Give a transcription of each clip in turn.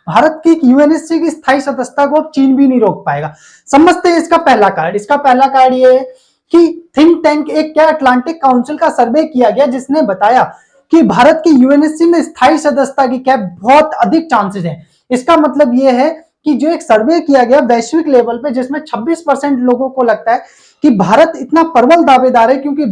भारत की यूएनएससी की स्थायी सदस्यता को अब चीन भी नहीं रोक पाएगा। समझते हैं इसका पहला कारण। इसका पहला कारण ये है कि थिंक टैंक एक क्या अटलांटिक काउंसिल का सर्वे किया गया जिसने बताया कि भारत की यूएनएससी में स्थायी सदस्यता की क्या बहुत अधिक चांसेस है। इसका मतलब यह है कि जो एक सर्वे किया गया वैश्विक लेवल पे जिसमें 26% लोगों को लगता है कि भारत इतना प्रबल दावेदार है क्योंकि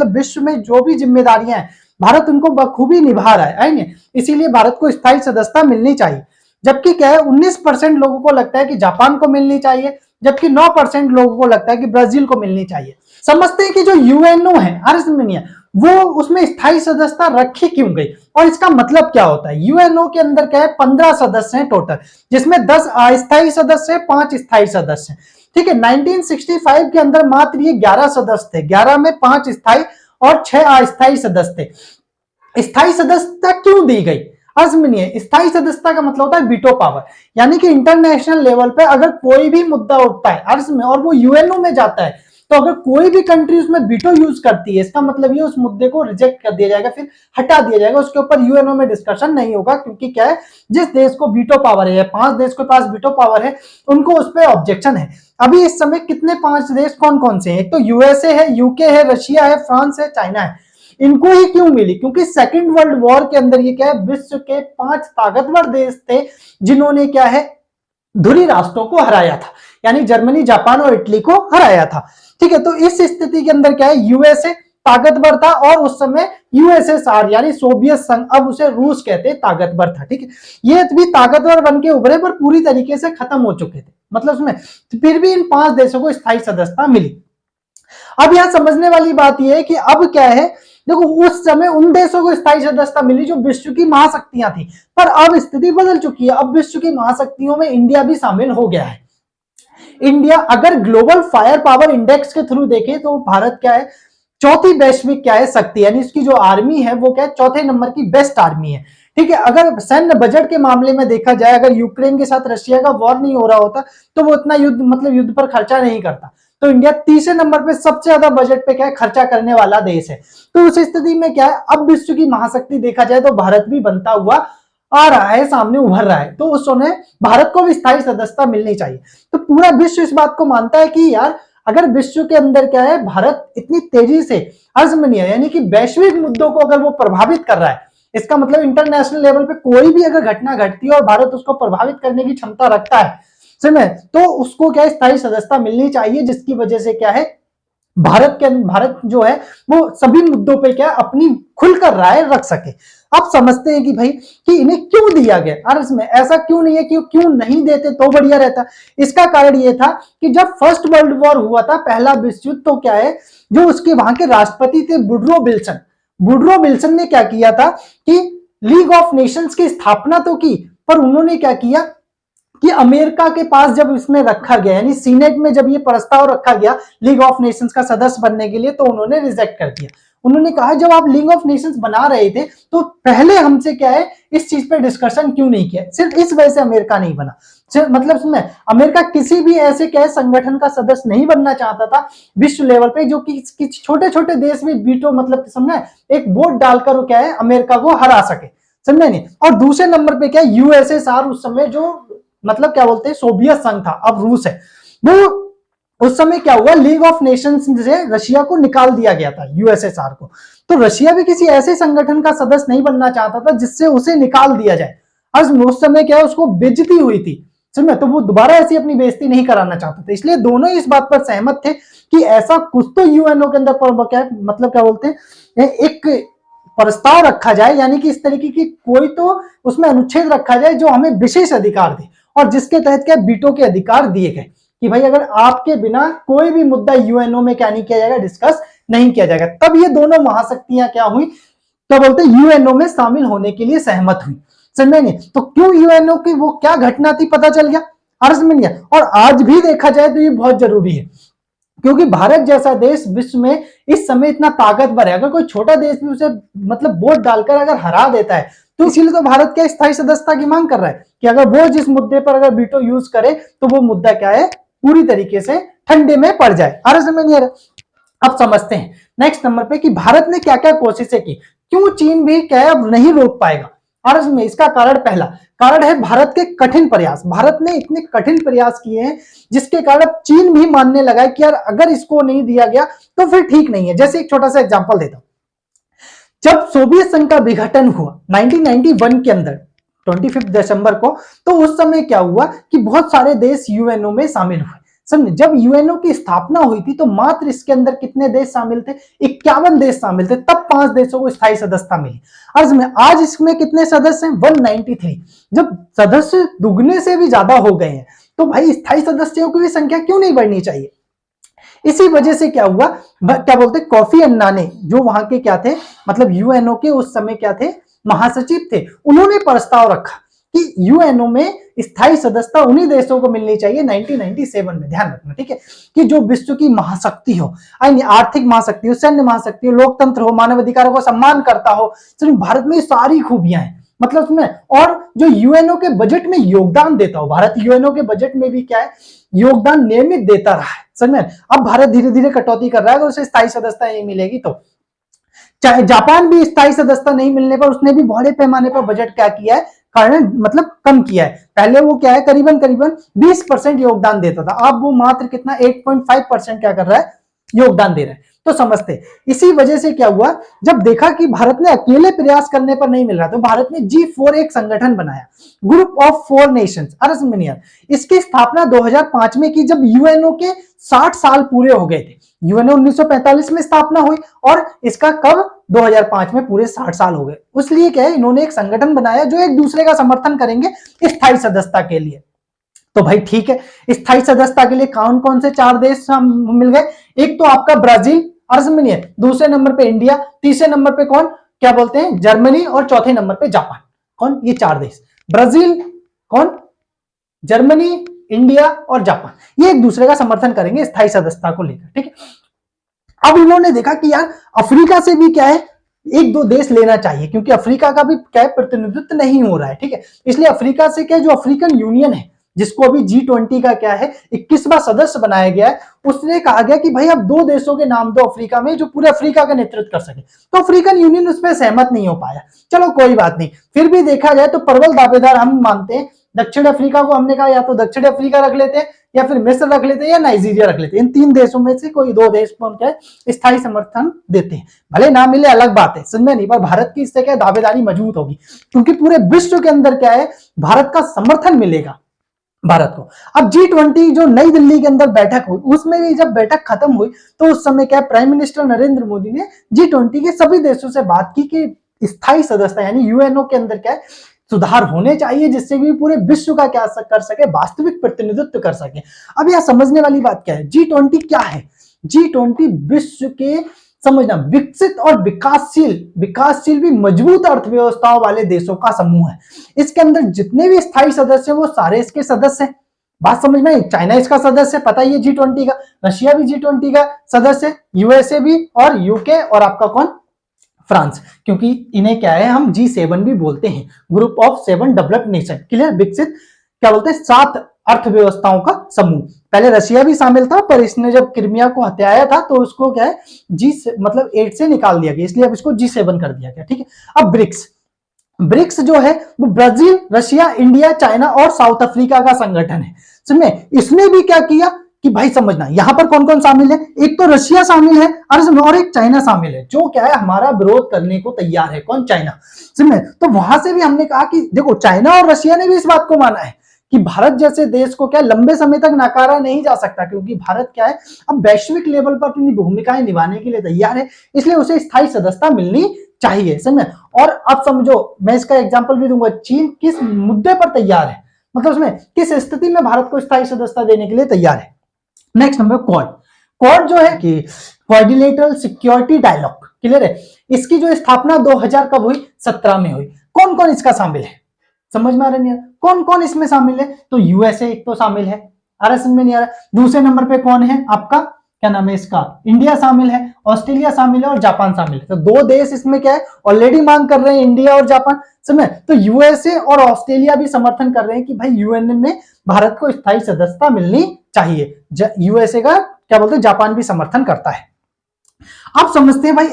विश्व में जो भी जिम्मेदारियां हैं भारत उनको बखूबी निभा रहा है, इसीलिए भारत को स्थायी सदस्यता मिलनी चाहिए। जबकि क्या है 19% लोगों को लगता है कि जापान को मिलनी चाहिए, जबकि 9% लोगों को लगता है कि ब्राजील को मिलनी चाहिए। समझते हैं कि जो यूएनओ है अर्मेनिया वो उसमें स्थायी सदस्यता रखी क्यों गई और इसका मतलब क्या होता है। यूएनओ के अंदर क्या है 15 सदस्य हैं टोटल, जिसमें 10 अस्थायी सदस्य हैं, 5 स्थायी सदस्य हैं। ठीक है, 1965 के अंदर मात्र ये 11 सदस्य थे, 11 में 5 स्थायी और 6 अस्थायी सदस्य थे। स्थायी सदस्यता क्यों दी गई? अर्मेनिया स्थायी सदस्यता का मतलब होता है वीटो पावर, यानी कि इंटरनेशनल लेवल पे अगर कोई भी मुद्दा उठता है अर्ज में और वो यूएनओ में जाता है तो अगर कोई भी कंट्री उसमें वीटो यूज करती है इसका मतलब ये उस मुद्दे को रिजेक्ट कर दिया जाएगा, फिर हटा दिया जाएगा, उसके ऊपर यूएनओ में डिस्कशन नहीं होगा। क्योंकि क्या है जिस देश को वीटो पावर है, 5 देश के पास वीटो पावर है, उनको उस पर ऑब्जेक्शन है। अभी इस समय कितने 5 देश कौन कौन से हैं? एक तो यूएसए है, यूके है, रशिया है, फ्रांस है, चाइना है। इनको ही क्यों मिली? क्योंकि सेकेंड वर्ल्ड वॉर के अंदर ये क्या है विश्व के 5 ताकतवर देश थे जिन्होंने क्या है धुरी राष्ट्रों को हराया था, यानी जर्मनी, जापान और इटली को हराया था। ठीक है, तो इस स्थिति के अंदर क्या है यूएसए ताकतवर था और उस समय यूएसएसआर यानी सोवियत संघ, अब उसे रूस कहते हैं, ताकतवर था। ठीक है, ये भी ताकतवर बन के उभरे पर पूरी तरीके से खत्म हो चुके थे, मतलब उसमें फिर भी इन 5 देशों को स्थायी सदस्यता मिली। अब यहां समझने वाली बात यह है कि अब क्या है, देखो उस समय उन देशों को स्थायी सदस्यता मिली जो विश्व की महाशक्तियां थी, पर अब स्थिति बदल चुकी है। अब विश्व की महाशक्तियों में इंडिया भी शामिल हो गया है। इंडिया अगर ग्लोबल फायर पावर इंडेक्स के थ्रू देखें तो भारत क्या है चौथी वैश्विक क्या है शक्ति, यानी इसकी जो आर्मी है वो क्या है चौथे नंबर की बेस्ट आर्मी है। ठीक है, अगर सैन्य बजट के मामले में देखा जाए, अगर यूक्रेन के साथ रशिया का वॉर नहीं हो रहा होता तो वो इतना युद्ध पर खर्चा नहीं करता, तो इंडिया तीसरे नंबर पे सबसे ज्यादा बजट पे क्या है खर्चा करने वाला देश है। तो उस स्थिति में क्या है अब विश्व की महाशक्ति देखा जाए तो भारत भी बनता हुआ आ रहा है, सामने उभर रहा है, तो उस समय भारत को भी स्थायी सदस्यता मिलनी चाहिए। तो पूरा विश्व इस बात को मानता है कि यार अगर विश्व के अंदर क्या है भारत इतनी तेजी से अर्मेनिया यानी कि वैश्विक मुद्दों को अगर वो प्रभावित कर रहा है, इसका मतलब इंटरनेशनल लेवल पे कोई भी अगर घटना घटती है और भारत उसको प्रभावित करने की क्षमता रखता है समझ, तो उसको क्या स्थायी सदस्यता मिलनी चाहिए, जिसकी वजह से क्या है भारत जो है वो सभी मुद्दों पे क्या अपनी खुलकर राय रख सके। अब समझते हैं कि भाई कि इन्हें क्यों दिया गया, और इसमें ऐसा क्यों नहीं है कि क्यों नहीं देते तो बढ़िया रहता। इसका कारण ये था कि जब फर्स्ट वर्ल्ड वॉर हुआ था, पहला विश्व युद्ध, तो क्या है जो उसके वहां के राष्ट्रपति थे वुडरो विल्सन ने क्या किया था कि लीग ऑफ नेशंस की स्थापना तो की, पर उन्होंने क्या किया कि अमेरिका के पास जब इसमें रखा गया यानी सीनेट में जब ये प्रस्ताव रखा गया लीग ऑफ नेशंस का सदस्य बनने के लिए, तो उन्होंने रिजेक्ट कर दिया। उन्होंने कहा जब आप लीग ऑफ नेशंस बना रहे थे तो पहले हमसे क्या है इस चीज पे डिस्कशन क्यों नहीं किया। सिर्फ इस वजह से अमेरिका नहीं बना, मतलब सुनना, अमेरिका किसी भी ऐसे क्या है संगठन का सदस्य नहीं बनना चाहता था विश्व लेवल पे जो कि छोटे छोटे देश में वीटो मतलब समझना एक वोट डालकर वो क्या है अमेरिका को हरा सके, समझे नहीं। और दूसरे नंबर पे क्या यूएसएसआर उस समय जो मतलब क्या बोलते हैं सोवियत संघ था, अब रूस है, वो उस समय क्या हुआ लीग ऑफ नेशंस से रशिया को निकाल दिया गया था यूएसएसआर को। तो रशिया भी किसी ऐसे संगठन का सदस्य नहीं बनना चाहता था जिससे उसे निकाल दिया जाए। आज उस समय क्या है उसको बेइज्जती हुई थी समझे, तो वो दोबारा ऐसी अपनी बेइज्जती नहीं कराना चाहता था, इसलिए दोनों ही इस बात पर सहमत थे कि ऐसा कुछ तो यूएनओ के अंदर क्या मतलब क्या बोलते हैं एक प्रस्ताव रखा जाए, यानी कि इस तरीके की कोई तो उसमें अनुच्छेद रखा जाए जो हमें विशेष अधिकार दे और जिसके तहत क्या वीटो के अधिकार दिए गए कि भाई अगर आपके बिना कोई भी मुद्दा यूएनओ में क्या नहीं किया जाएगा, डिस्कस नहीं किया जाएगा। तब ये दोनों महाशक्तियां क्या हुई, क्या बोलते हैं यूएनओ में शामिल होने के लिए सहमत हुई, समझे नहीं। तो क्यों यूएनओ की वो क्या घटना थी पता चल गया, अर्ज मिल गया। और आज भी देखा जाए तो ये बहुत जरूरी है क्योंकि भारत जैसा देश विश्व में इस समय इतना ताकतवर है, अगर कोई छोटा देश भी उसे मतलब वोट डालकर अगर हरा देता है तो इसीलिए तो भारत क्या स्थायी सदस्यता की मांग कर रहा है कि अगर वो जिस मुद्दे पर अगर वीटो यूज करे तो वो मुद्दा क्या है पूरी तरीके से ठंडे में पड़ जाए। अर्ज में नहीं आ रहा। अब समझते हैं नेक्स्ट नंबर पे कि भारत ने क्या क्या कोशिशें की, क्यों चीन भी क्या है अब नहीं रोक पाएगा। और इसमें इसका कारण, पहला कारण है भारत के कठिन प्रयास। भारत ने इतने कठिन प्रयास किए हैं जिसके कारण अब चीन भी मानने लगा है कि यार अगर इसको नहीं दिया गया तो फिर ठीक नहीं है। जैसे एक छोटा सा एग्जांपल देता हूं, जब सोवियत संघ का विघटन हुआ 1991 के अंदर 25 दिसंबर को, तो उस समय क्या हुआ कि बहुत सारे देश यूएनओ में शामिल हुए। समझे, जब यूएनओ की स्थापना हुई थी तो मात्र इसके अंदर कितने देश शामिल थे? 51 देश शामिल थे, तब 5 देशों को स्थायी सदस्यता मिली। आज इसमें कितने सदस्य हैं? 193। जब सदस्य दुगने से भी ज्यादा हो गए हैं तो भाई स्थायी सदस्यों की भी संख्या क्यों नहीं बढ़नी चाहिए? इसी वजह से क्या हुआ, क्या बोलते, कोफी अन्नान जो वहां के क्या थे, मतलब यूएनओ के उस समय क्या थे, महासचिव थे, उन्होंने प्रस्ताव रखा कि यूएनओ में स्थायी सदस्यता उन्हीं देशों को मिलनी चाहिए 1997 में। ध्यान रखना, ठीक है, कि जो विश्व की महाशक्ति हो, आर्थिक महाशक्ति हो, सैन्य महाशक्ति हो, लोकतंत्र हो, मानवाधिकारों को सम्मान करता हो। सिर्फ भारत में सारी खूबियां हैं, मतलब उसमें, और जो यूएनओ के बजट में योगदान देता हो, भारत यूएनओ के बजट में भी क्या है, योगदान नियमित देता रहा है। समझ में, अब भारत धीरे धीरे कटौती कर रहा है तो उसे स्थायी सदस्यता नहीं मिलेगी। तो चाहे जापान भी स्थायी सदस्यता नहीं मिलने पर उसने भी बड़े पैमाने पर बजट क्या किया है, कारण मतलब कम किया है। पहले वो क्या है, करीबन 20% योगदान देता था, अब वो मात्र कितना 8.5% क्या कर रहा है, योगदान दे रहा है। तो समझते, इसी वजह से क्या हुआ, जब देखा कि भारत ने अकेले प्रयास करने पर नहीं मिल रहा तो भारत ने G4 एक संगठन बनाया, ग्रुप ऑफ 4 नेशंस। इसकी स्थापना 2005 में की, जब यूएनओ के 60 साल पूरे हो गए थे। यूएनओ 1945 में स्थापना हुई और इसका कब, 2005 में पूरे 60 साल हो गए। इसलिए क्या है, इन्होंने एक संगठन बनाया जो एक दूसरे का समर्थन करेंगे स्थायी सदस्यता के लिए। तो भाई ठीक है, स्थायी सदस्यता के लिए कौन कौन से 4 देश मिल गए? एक तो आपका ब्राजील, दूसरे नंबर पे इंडिया, तीसरे नंबर पे कौन, क्या बोलते हैं, जर्मनी, और चौथे नंबर पे जापान। कौन? ये 4 देश, ब्राजील, कौन, जर्मनी, इंडिया और जापान, ये एक दूसरे का समर्थन करेंगे स्थायी सदस्यता को लेकर। ठीक है, अब इन्होंने देखा कि यार अफ्रीका से भी क्या है, 1-2 देश लेना चाहिए, क्योंकि अफ्रीका का भी क्या है, प्रतिनिधित्व नहीं हो रहा है। ठीक है, इसलिए अफ्रीका से क्या, जो अफ्रीकन यूनियन है, जिसको अभी G20 का क्या है 21वां सदस्य बनाया गया है, उसने कहा गया कि भाई अब 2 देशों के नाम दो अफ्रीका में जो पूरे अफ्रीका का नेतृत्व कर सके। तो अफ्रीकन यूनियन उसमें सहमत नहीं हो पाया। चलो कोई बात नहीं, फिर भी देखा जाए तो प्रबल दावेदार हम मानते हैं दक्षिण अफ्रीका को। हमने कहा या तो दक्षिण अफ्रीका रख लेते हैं, या फिर मिस्र रख लेते हैं, या नाइजीरिया रख लेते हैं। इन 3 देशों में से कोई 2 देश को हम क्या है स्थायी समर्थन देते हैं। भले ना मिले अलग बात है, समझ में नहीं, पर भारत की इससे क्या दावेदारी मजबूत होगी, क्योंकि पूरे विश्व के अंदर क्या है, भारत का समर्थन मिलेगा भारत को। अब G20 जो नई दिल्ली के अंदर बैठक हुई, उसमें भी जब बैठक खत्म हुई तो उस समय क्या प्राइम मिनिस्टर नरेंद्र मोदी ने G20 के सभी देशों से बात की कि स्थायी सदस्यता यानी यूएनओ के अंदर क्या है सुधार होने चाहिए, जिससे कि पूरे विश्व का क्या कर सके, वास्तविक प्रतिनिधित्व कर सके। अब यह समझने वाली बात क्या है, G20 क्या है? G20 विश्व के, समझना, विकसित और विकासशील भी मजबूत अर्थव्यवस्थाओं वाले देशों का समूह है। इसके अंदर जितने भी स्थायी सदस्य हैं वो सारे इसके सदस्य हैं। बात समझ में आई? चाइना इसका सदस्य है, पता ही है G20 का, रशिया भी G20 का सदस्य है, यूएसए भी, और यूके, और आपका कौन, फ्रांस, क्योंकि इन्हें क्या है हम G7 भी बोलते हैं, group of 7 developed nation. Clear? विकसित क्या बोलते हैं, 7 अर्थव्यवस्थाओं का समूह। पहले रशिया भी शामिल था, पर इसने जब क्रिमिया को हत्याया था तो उसको क्या है मतलब 8 से निकाल दिया गया, इसलिए अब इसको G7 कर दिया गया। ठीक है, अब ब्रिक्स जो है वो ब्राजील, रशिया, इंडिया, चाइना और साउथ अफ्रीका का संगठन है। समझे, इसने भी क्या किया कि भाई समझना, यहां पर कौन कौन शामिल है, एक तो रशिया शामिल है और एक चाइना शामिल है, जो क्या है हमारा विरोध करने को तैयार है। कौन? चाइना। समझे, तो वहां से भी हमने कहा कि देखो चाइना और रशिया ने भी इस बात को माना है कि भारत जैसे देश को क्या लंबे समय तक नकारा नहीं जा सकता, क्योंकि भारत क्या है अब वैश्विक लेवल पर अपनी भूमिकाएं निभाने के लिए तैयार है, इसलिए उसे स्थायी सदस्यता मिलनी चाहिए। समझे, और अब समझो, मैं इसका एग्जांपल भी दूंगा, चीन किस मुद्दे पर तैयार है, मतलब उसमें किस स्थिति में भारत को स्थायी सदस्यता देने के लिए तैयार है। नेक्स्ट नंबर क्वाड जो है कि कोऑर्डिनेटर सिक्योरिटी डायलॉग। क्लियर है? इसकी जो स्थापना 2000 कब हुई? 17 में हुई। कौन कौन इसका शामिल है? समझ में आ रहा नहीं? कौन कौन इसमें शामिल है? तो यूएसए एक तो शामिल है, आ रहा समझ में नहीं आ रहा। दूसरे नंबर पे कौन है आपका, क्या नाम है इसका, इंडिया शामिल है, ऑस्ट्रेलिया शामिल है और जापान शामिल है। तो 2 देश इसमें क्या है ऑलरेडी मांग कर रहे हैं, इंडिया और जापान। समझ, तो यूएसए और ऑस्ट्रेलिया भी समर्थन कर रहे हैं कि भाई यूएन में भारत को स्थायी सदस्यता मिलनी चाहिए। यूएसए का क्या बोलते हैं, जापान भी समर्थन करता है। अब समझते हैं भाई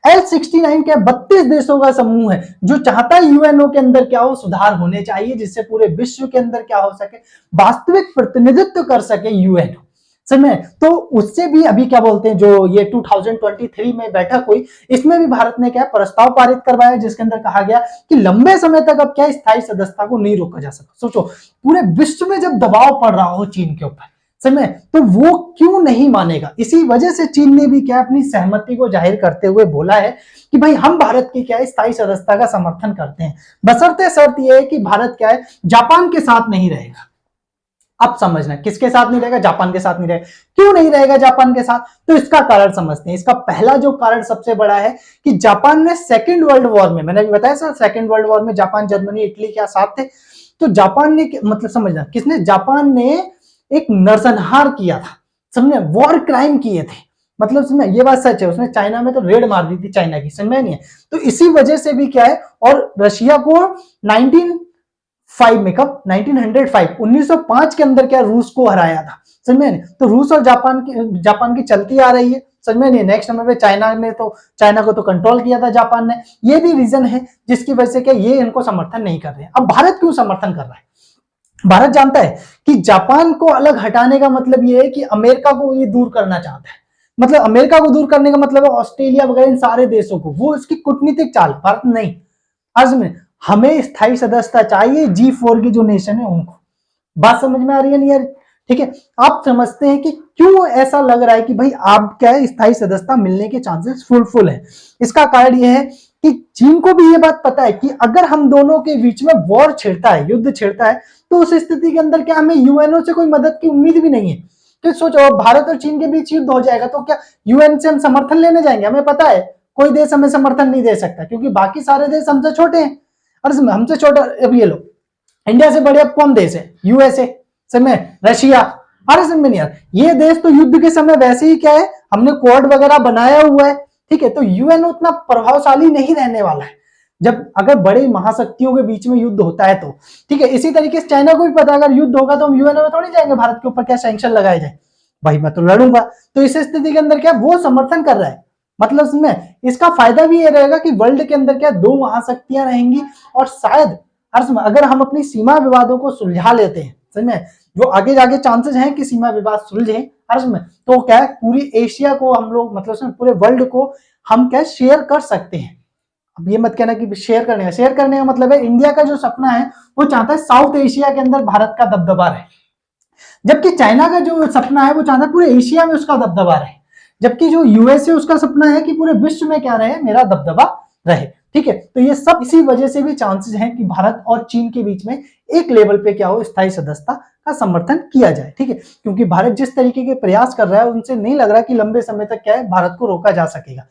L69 क्या 32 देशों का समूह है जो चाहता है यूएनओ के अंदर क्या हो, सुधार होने चाहिए, जिससे पूरे विश्व के अंदर क्या हो सके, वास्तविक प्रतिनिधित्व कर सके यूएनओ। समय तो उससे भी अभी क्या बोलते हैं, जो ये 2023 में बैठक हुई, इसमें भी भारत ने क्या प्रस्ताव पारित करवाया, जिसके अंदर कहा गया कि लंबे समय तक अब क्या स्थायी सदस्यता को नहीं रोका जा सकता। सोचो, पूरे विश्व में जब दबाव पड़ रहा हो चीन के ऊपर समय, तो वो क्यों नहीं मानेगा। इसी वजह से चीन ने भी क्या अपनी सहमति को जाहिर करते हुए बोला है कि भाई हम भारत की क्या है स्थायी सदस्यता का समर्थन करते हैं, बशर्ते शर्त यह है कि भारत क्या है जापान के साथ नहीं रहेगा। अब समझना किसके साथ नहीं रहेगा, जापान के साथ नहीं रहेगा। क्यों नहीं रहेगा जापान के साथ, तो इसका कारण समझते हैं। इसका पहला जो कारण सबसे बड़ा है कि जापान ने सेकेंड वर्ल्ड वॉर में, मैंने बताया सर सेकेंड वर्ल्ड वॉर में जापान, जर्मनी, इटली क्या साथ थे, तो जापान ने मतलब समझना किसने, जापान ने एक नरसंहार किया था, समझे, वॉर क्राइम किए थे, मतलब समझे, ये बात सच है। उसने चाइना में तो रेड मार दी थी चाइना की, समझ में नहीं है। तो इसी वजह से भी क्या है, और रशिया को 1905 में, कब 1905 के अंदर क्या रूस को हराया था, समझ में। तो रूस और जापान की चलती आ रही है, समझ में नहीं। नेक्स्ट नंबर पे चाइना को तो कंट्रोल किया था जापान ने। ये भी रीजन है जिसकी वजह से क्या ये इनको समर्थन नहीं कर रहे हैं। अब भारत क्यों समर्थन कर रहा है, भारत जानता है कि जापान को अलग हटाने का मतलब ये है कि अमेरिका को ये दूर करना चाहता है, मतलब अमेरिका को दूर करने का मतलब है ऑस्ट्रेलिया वगैरह इन सारे देशों को, वो इसकी कूटनीतिक चाल, भारत नहीं। आज में हमें स्थायी सदस्यता चाहिए G4 की जो नेशन है उनको। बात समझ में आ रही है नहीं यार, ठीक है। आप समझते हैं कि क्यों ऐसा लग रहा है कि भाई आप क्या है स्थायी सदस्यता मिलने के चांसेस फुल है। इसका कारण यह है कि चीन को भी ये बात पता है कि अगर हम दोनों के बीच में वॉर छिड़ता है, युद्ध छिड़ता है, तो उस स्थिति के अंदर क्या हमें यूएनओ से कोई मदद की उम्मीद भी नहीं है। तो सोचो भारत और चीन के बीच युद्ध हो जाएगा तो क्या यूएन से हम समर्थन लेने जाएंगे, हमें पता है कोई देश हमें समर्थन नहीं दे सकता, क्योंकि बाकी सारे देश हमसे छोटे हैं। और हमसे छोटा, अब ये लो इंडिया से बड़े अब कौन देश है, यूएसए, समय रशिया, अरे समझ नहीं यार, ये देश तो युद्ध के समय वैसे ही क्या है, हमने कोड वगैरह बनाया हुआ है, ठीक है। तो यूएन उतना प्रभावशाली नहीं रहने वाला है जब अगर बड़े महाशक्तियों के बीच में युद्ध होता है तो, ठीक है। इसी तरीके से चाइना को भी पता है अगर युद्ध होगा तो हम यूएनओ में थोड़ी जाएंगे भारत के ऊपर क्या सैंक्शन लगाए जाए, भाई मैं तो लड़ूंगा। तो इस स्थिति के अंदर क्या वो समर्थन कर रहा है, मतलब इसमें इसका फायदा भी ये रहेगा कि वर्ल्ड के अंदर क्या दो महाशक्तियां रहेंगी, और शायद अगर हम अपनी सीमा विवादों को सुलझा लेते हैं, समझ, जो आगे जाके चांसेस हैं कि सीमा विवाद सुलझे अर्ज में, तो क्या है पूरी एशिया को हम लोग, मतलब पूरे वर्ल्ड को हम क्या शेयर कर सकते हैं। अब ये मत कहना कि शेयर करने का मतलब है इंडिया का जो सपना है वो चाहता है साउथ एशिया के अंदर भारत का दबदबा रहे, जबकि चाइना का जो सपना है वो चाहता है पूरे एशिया में उसका दबदबा रहे, जबकि जो यूएसए उसका सपना है कि पूरे विश्व में क्या रहे, मेरा दबदबा रहे, ठीक है। तो ये सब इसी वजह से भी चांसेस हैं कि भारत और चीन के बीच में एक लेवल पे क्या हो, स्थायी सदस्यता का समर्थन किया जाए, ठीक है। क्योंकि भारत जिस तरीके के प्रयास कर रहा है उनसे नहीं लग रहा कि लंबे समय तक क्या है भारत को रोका जा सकेगा।